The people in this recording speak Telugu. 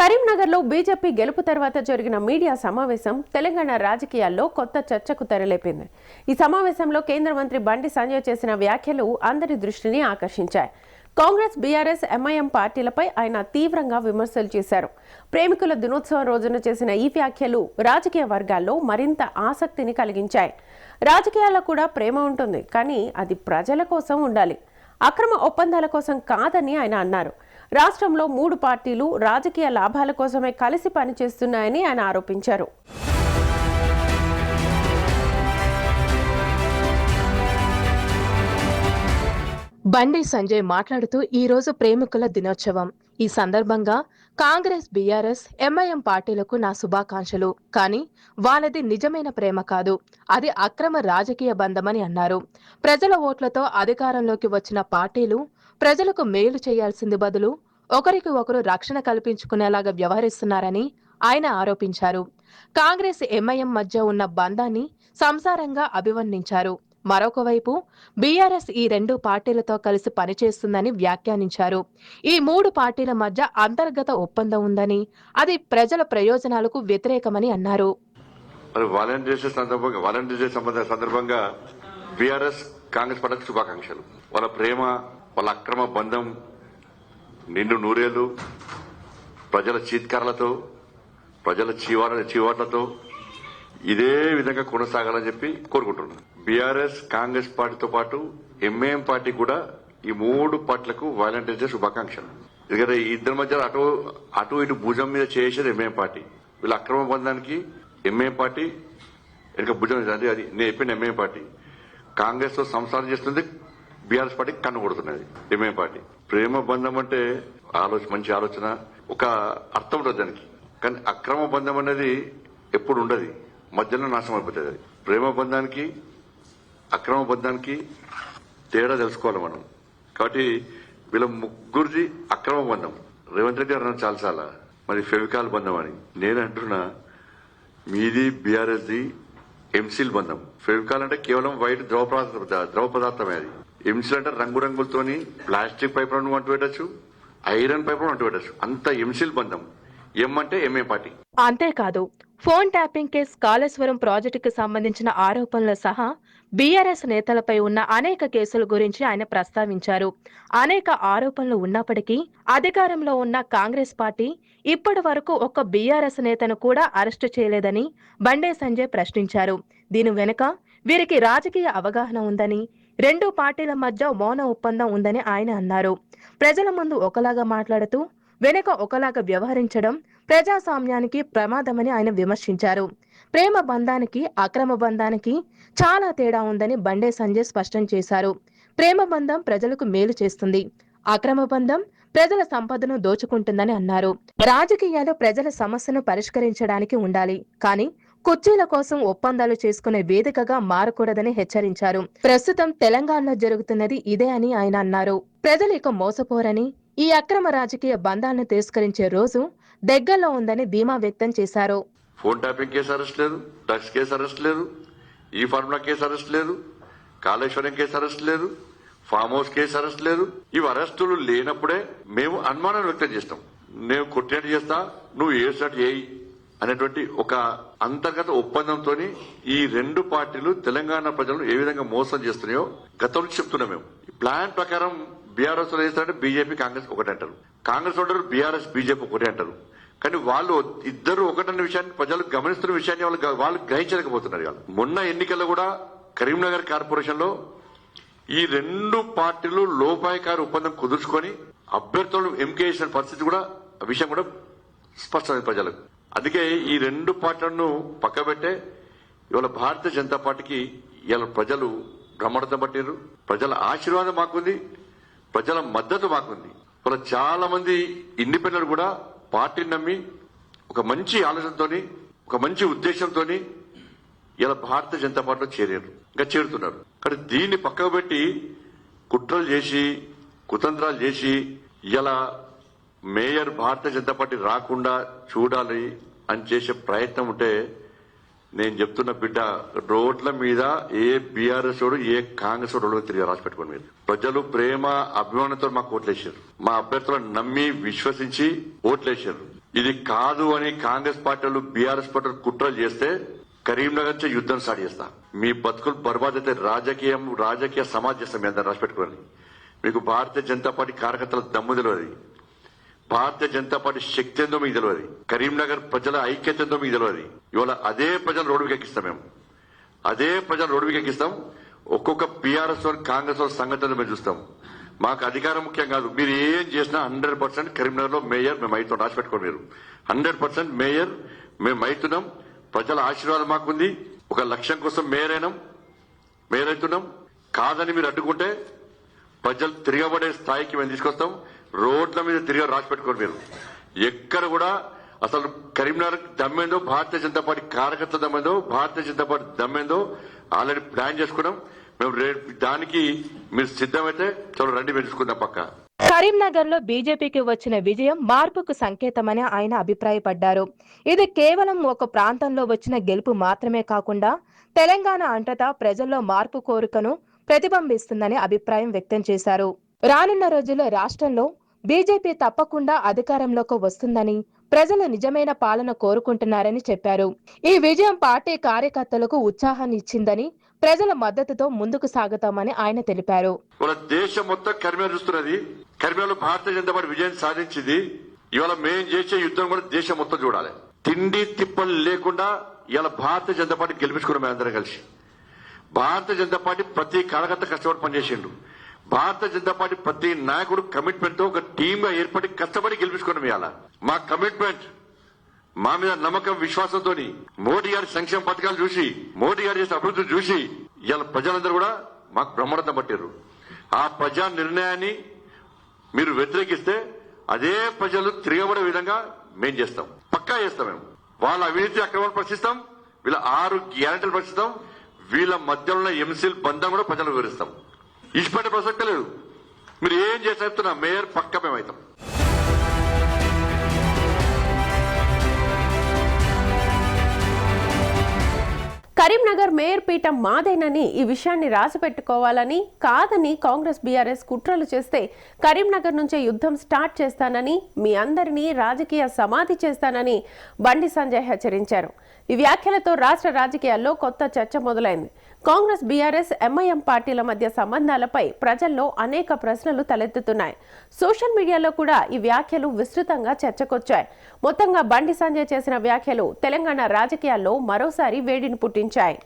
కరీంనగర్లో బీజేపీ గెలుపు తర్వాత జరిగిన మీడియా సమావేశం తెలంగాణ రాజకీయాల్లో కొత్త చర్చకు తెరలేపింది. ఈ సమావేశంలో కేంద్ర మంత్రి బండి సంజయ్ చేసిన వ్యాఖ్యలు అందరి దృష్టిని ఆకర్షించాయి. కాంగ్రెస్, బీఆర్ఎస్, ఎంఐఎం పార్టీలపై ఆయన తీవ్రంగా విమర్శలు చేశారు. ప్రేమికుల దినోత్సవం రోజున చేసిన ఈ వ్యాఖ్యలు రాజకీయ వర్గాల్లో మరింత ఆసక్తిని కలిగించాయి. రాజకీయాల్లో కూడా ప్రేమ ఉంటుంది, కానీ అది ప్రజల కోసం ఉండాలి, అక్రమ ఒప్పందాల కోసం కాదని ఆయన అన్నారు. రాష్ట్రంలో 3 పార్టీలు రాజకీయ లాభాల కోసమే కలిసి పనిచేస్తున్నాయని ఆయన ఆరోపించారు. బండి సంజయ్ మాట్లాడుతూ ఈ రోజు ప్రేమికుల దినోత్సవం. ఈ సందర్భంగా కాంగ్రెస్, బీఆర్ఎస్, ఎంఐఎం పార్టీలకు నా శుభాకాంక్షలు. కానీ వాళ్ళది నిజమైన ప్రేమ కాదు, అది అక్రమ రాజకీయ బంధమని అన్నారు. ప్రజల ఓట్లతో అధికారంలోకి వచ్చిన పార్టీలు ప్రజలకు మేలు చేయాల్సింది బదులు ఒకరికి ఒకరు రక్షణ కల్పించుకునేలాగా వ్యవహరిస్తున్నారని ఆయన ఆరోపించారు. కాంగ్రెస్, ఎంఐఎం మధ్య ఉన్న బంధాన్ని సంసారంగా అభివర్ణించారు. మరొక వైపు బీఆర్ఎస్ ఈ 2 పార్టీలతో కలిసి పనిచేస్తుందని వ్యాఖ్యానించారు. ఈ 3 పార్టీల మధ్య అంతర్గత ఒప్పందం ఉందని, అది ప్రజల ప్రయోజనాలకు వ్యతిరేకమని అన్నారు. సందర్భంగా బీఆర్ఎస్, కాంగ్రెస్ పార్టీకి శుభాకాంక్షలు. వాళ్ళ ప్రేమ, వాళ్ళ అక్రమ బంధం నిండు నూరేళ్లు ప్రజల చీత్కారాలతో, ప్రజల చీవాట్లతో ఇదే విధంగా కొనసాగాలని చెప్పి కోరుకుంటున్నాను. బీఆర్ఎస్, కాంగ్రెస్ పార్టీతో పాటు ఎంఐఎం పార్టీ కూడా ఈ 3 పార్టీలకు వాలంటీర్స్ డే శుభాకాంక్షలు. ఎందుకంటే ఈ ఇద్దరి మధ్య అటు ఇటు భుజం మీద చేసేది ఎంఐఎం పార్టీ. వీళ్ళ అక్రమ బంధానికి ఎంఐఎం పార్టీ వెనుక భుజం అది నేను చెప్పిన ఎంఐఎం పార్టీ. కాంగ్రెస్ తో సంసారం చేస్తుంది, బీఆర్ఎస్ పార్టీ కన్ను కొడుతున్నది ఎంఐఎం పార్టీ. ప్రేమ బంధం అంటే మంచి ఆలోచన, ఒక అర్థం ఉంటుంది దానికి. కానీ అక్రమ బంధం అనేది ఎప్పుడు ఉండదు, మధ్యలో నాశనం అయిపోతుంది. అది ప్రేమ బంధానికి, అక్రమ బంధానికి తేడా తెలుసుకోవాలి మనం. కాబట్టి వీళ్ళ ముగ్గురిది అక్రమ బంధం. రేవంత్ రెడ్డి గారు చాలా మరి ఫెవికాల్ బంధం అని నేను అంటున్నా. మీది బీఆర్ఎస్ ది ఎంసీల్ బంధం. ఫెవికాల్ అంటే కేవలం వైట్ ద్రవ పదార్థమే. అది ఎంసీల్ అంటే రంగురంగులతోని ప్లాస్టిక్ పైప్ అంటూ పెట్టచ్చు, ఐరన్ పైప్ అంటూ పెట్టచ్చు. అంత ఎంసీల్ బంధం. ఎం అంటే ఎంఏ పార్టీ. అంతేకాదు, ఫోన్ ట్యాపింగ్ కేసు, కాళేశ్వరం ప్రాజెక్టుకు సంబంధించిన ఆరోపణలు సహా బీఆర్ఎస్ నేతలపై ఉన్న అనేక కేసుల గురించి ఆయన ప్రస్తావించారు. అనేక ఆరోపణలు ఉన్నప్పటికీ అధికారంలో ఉన్న కాంగ్రెస్ పార్టీ ఇప్పటి వరకు ఒక్క బీఆర్ఎస్ నేతను కూడా అరెస్టు చేయలేదని బండి సంజయ్ ప్రశ్నించారు. దీని వెనుక వీరికి రాజకీయ అవగాహన ఉందని, 2 పార్టీల మధ్య మౌన ఒప్పందం ఉందని ఆయన అన్నారు. ప్రజల ముందు ఒకలాగా మాట్లాడుతూ వెనుక ఒకలాగా వ్యవహరించడం ప్రజాస్వామ్యానికి ప్రమాదమని ఆయన విమర్శించారు. ప్రేమ బంధానికి, అక్రమ బంధానికి చాలా తేడా ఉందని బండి సంజయ్ స్పష్టం చేశారు. ప్రేమ బంధం ప్రజలకు మేలు చేస్తుంది, అక్రమ బంధం ప్రజల సంపదను దోచుకుంటుందని అన్నారు. రాజకీయాలు ప్రజల సమస్యను పరిష్కరించడానికి ఉండాలి, కానీ కుర్చీల కోసం ఒప్పందాలు చేసుకునే వేదికగా మారకూడదని హెచ్చరించారు. ప్రస్తుతం తెలంగాణలో జరుగుతున్నది ఇదే అని ఆయన అన్నారు. ప్రజలు ఇక మోసపోరని, ఈ అక్రమ రాజకీయ బంధాలను తిరస్కరించే రోజు దగ్గరలో ఉందని ధీమా వ్యక్తం చేశారు. ఫోన్ ట్యాపింగ్ కేసు అరెస్ట్ లేదు, డ్రగ్స్ కేసు అరెస్ట్ లేదు, ఈ ఫార్ములా కేసు అరెస్ట్ లేదు, కాళేశ్వరం కేసు అరెస్ట్ లేదు, ఫామ్ హౌస్ కేసు అరెస్ట్ లేదు. ఇవి అరెస్టులు లేనప్పుడే మేము అనుమానాలు వ్యక్తం చేస్తాం. నేను కొట్టినట్టు చేస్తా, నువ్వు ఏసినట్టు చేయి అనేటువంటి ఒక అంతర్గత ఒప్పందంతో ఈ 2 పార్టీలు తెలంగాణ ప్రజలను ఏ విధంగా మోసం చేస్తున్నాయో గతం నుంచి చెప్తున్నాం. మేము ప్లాన్ ప్రకారం బీఆర్ఎస్ చేస్తారంటే బీజేపీ, కాంగ్రెస్ ఒకటే అంటారు, కాంగ్రెస్ ఉంటారు, బీఆర్ఎస్, బీజేపీ ఒకటే అంటారు. కానీ వాళ్ళు ఇద్దరు ఒకటన్న విషయాన్ని ప్రజలు గమనిస్తున్న విషయాన్ని వాళ్ళు గ్రహించలేకపోతున్నారు. మొన్న ఎన్నికల్లో కూడా కరీంనగర్ కార్పొరేషన్ లో ఈ 2 పార్టీలు లోపాయకారి ఒప్పందం కుదుర్చుకొని అభ్యర్థులను ఎంపిక చేసిన పరిస్థితి కూడా, విషయం కూడా స్పష్టమైంది ప్రజలకు. అందుకే ఈ 2 పార్టీలను పక్కబెట్టే ఇవాళ భారతీయ జనతా పార్టీకి ఇవాళ ప్రజలు బ్రహ్మరథం పట్టారు. ప్రజల ఆశీర్వాదం మాకుంది, ప్రజల మద్దతు మాకుంది. ఇవాళ చాలా మంది ఇండిపెండెంట్ కూడా పార్టీని నమ్మి ఒక మంచి ఆలోచనతోని, ఒక మంచి ఉద్దేశంతో ఇలా భారతీయ జనతా పార్టీలో చేరారు, ఇంకా చేరుతున్నారు. కానీ దీన్ని పక్కకు పెట్టి కుట్రలు చేసి, కుతంత్రాలు చేసి ఇలా మేయర్ భారతీయ జనతా పార్టీ రాకుండా చూడాలి అని చేసే ప్రయత్నం ఉంటే నేను చెప్తున్న బిడ్డ, రోడ్ల మీద ఏ బీఆర్ఎస్ వాడు, ఏ కాంగ్రెస్ వాడు తిరిగి రాసి పెట్టుకోండి. మీరు ప్రజలు ప్రేమ అభిమానంతో మాకు ఓట్లేశారు, మా అభ్యర్థులను నమ్మి విశ్వసించి ఓట్లేశారు. ఇది కాదు అని కాంగ్రెస్ పార్టీలు బీఆర్ఎస్ పార్టీలు కుట్రలు చేస్తే కరీంనగర్ నుంచి యుద్ధం స్టార్ట్ చేస్తా. మీ బతుకులు బర్బాద్ అయితే రాజకీయ సమాజ్ చేస్తాం. మీ అందరు రాసి పెట్టుకోండి. మీకు భారతీయ జనతా పార్టీ కార్యకర్తల దమ్ము తెలియదు, భారతీయ జనతా పార్టీ శక్తి ఎంతో మీకు తెలియదు, కరీంనగర్ ప్రజల ఐక్యత ఎంతో మీకు తెలియదు. ఇవాళ అదే ప్రజలు రోడ్డుకి ఎక్కిస్తాం. మేము అదే ప్రజలు రోడ్డుకి ఎక్కిస్తాం. ఒక్కొక్క బీఆర్ఎస్ కాంగ్రెస్ సంఘటన మేము చూస్తాం. మాకు అధికారం ముఖ్యం కాదు. మీరు ఏం చేసినా 100% కరీంనగర్ లో మేయర్ మేము అవుతాం. రాసి పెట్టుకోండి. మీరు 100% మేయర్ మేము అవుతున్నాం. ప్రజల ఆశీర్వాదం మాకుంది. ఒక లక్ష్యం కోసం మేయర్ అవుతున్నాం. కాదని మీరు అడ్డుకుంటే ప్రజలు తిరగబడే స్థాయికి మేము తీసుకొస్తాం. రోడ్ల మీద రాసి పెట్టుకోండి. మీరు ఎక్కడ కూడా అసలు కరీంనగర్ దమ్మేందో, భారతీయ జనతా పార్టీ కార్యకర్త దమ్మేందో, Bharatiya Janata party దమ్మేందో already plan చేసుకున్నాం. మేము దానికి మీరు సిద్ధమైతే చలో రండి, పెంచుకుందాం పక్క. కరీంనగర్ లో బీజేపీకి వచ్చిన విజయం మార్పుకు సంకేతమని ఆయన అభిప్రాయపడ్డారు. ఇది కేవలం ఒక ప్రాంతంలో వచ్చిన గెలుపు మాత్రమే కాకుండా తెలంగాణ అంతటా ప్రజల్లో మార్పు కోరికను ప్రతిబింబిస్తుందని అభిప్రాయం వ్యక్తం చేశారు. రానున్న రోజుల్లో రాష్ట్రంలో బీజేపీ తప్పకుండా అధికారంలోకి వస్తుందని, ప్రజలు నిజమైన పాలన కోరుకుంటున్నారని చెప్పారు. ఈ విజయం పార్టీ కార్యకర్తలకు ఉత్సాహాన్ని ఇచ్చిందని, ప్రజల మద్దతుతో ముందుకు సాగుతామని ఆయన తెలిపారు. దేశం మొత్తం కరీంనగర్ చూస్తున్నది. కరీంనగర్లో భారతీయ జనతా పార్టీ విజయం సాధించింది. ఇవాళ మేం చేసే యుద్ధం కూడా దేశం మొత్తం చూడాలి. తిండి తిప్పలు లేకుండా ఇవాళ భారతీయ జనతా పార్టీ గెలిపించుకున్నాం. మేమందరం కలిసి భారతీయ జనతా పార్టీ ప్రతి కార్యకర్త కష్టపడి పనిచేసిండు. భారతీయ జనతా పార్టీ ప్రతి నాయకుడు కమిట్మెంట్ తో ఒక టీమ్ గా ఏర్పడి కష్టపడి గెలిపించుకున్నాం. ఇవాళ మా కమిట్మెంట్, మా మీద నమ్మకం, విశ్వాసంతో మోడీ గారి సంక్షేమ పథకాలు చూసి, మోడీ గారు చేసిన అభివృద్ధి చూసి ఇవాళ ప్రజలందరూ కూడా మాకు బ్రహ్మాండం పట్టారు. ఆ ప్రజా నిర్ణయాన్ని మీరు వ్యతిరేకిస్తే అదే ప్రజలు తిరగబడే విధంగా మేం చేస్తాం, పక్కా చేస్తాం. మేము వాళ్ళ అవినీతి అక్రమాలు ప్రశ్నిస్తాం, వీళ్ళ 6 గ్యారెంటీలు ప్రశ్నిస్తాం, వీళ్ళ మధ్యలో ఉన్న ఎంసీల్ బంధం కూడా ప్రజలకు వివరిస్తాం. ఇష్టపడే ప్రసక్తే లేదు. మీరు ఏం చేసి చెప్తున్నా మేయర్ పక్క మేమవుతాం. కరీంనగర్ మేయర్ పీఠం మాదేనని, ఈ విషయాన్ని రాసి పెట్టుకోవాలని, కాదని కాంగ్రెస్ బీఆర్ఎస్ కుట్రలు చేస్తే కరీంనగర్ నుంచే యుద్ధం స్టార్ట్ చేస్తానని, మీ అందరినీ రాజకీయ సమాధి చేస్తానని బండి సంజయ్ హెచ్చరించారు. ఈ వ్యాఖ్యలతో రాష్ట్ర రాజకీయాల్లో కొత్త చర్చ మొదలైంది. కాంగ్రెస్ బీఆర్ఎస్ ఎంఐఎం పార్టీల మధ్య సంబంధాలపై ప్రజల్లో అనేక ప్రశ్నలు తలెత్తుతున్నాయి. సోషల్ మీడియాలో కూడా ఈ వ్యాఖ్యలు విస్తృతంగా చర్చకొచ్చాయి. మొత్తంగా బండి సంజయ్ చేసిన వ్యాఖ్యలు తెలంగాణ రాజకీయాల్లో మరోసారి వేడిని పుట్టించాయి.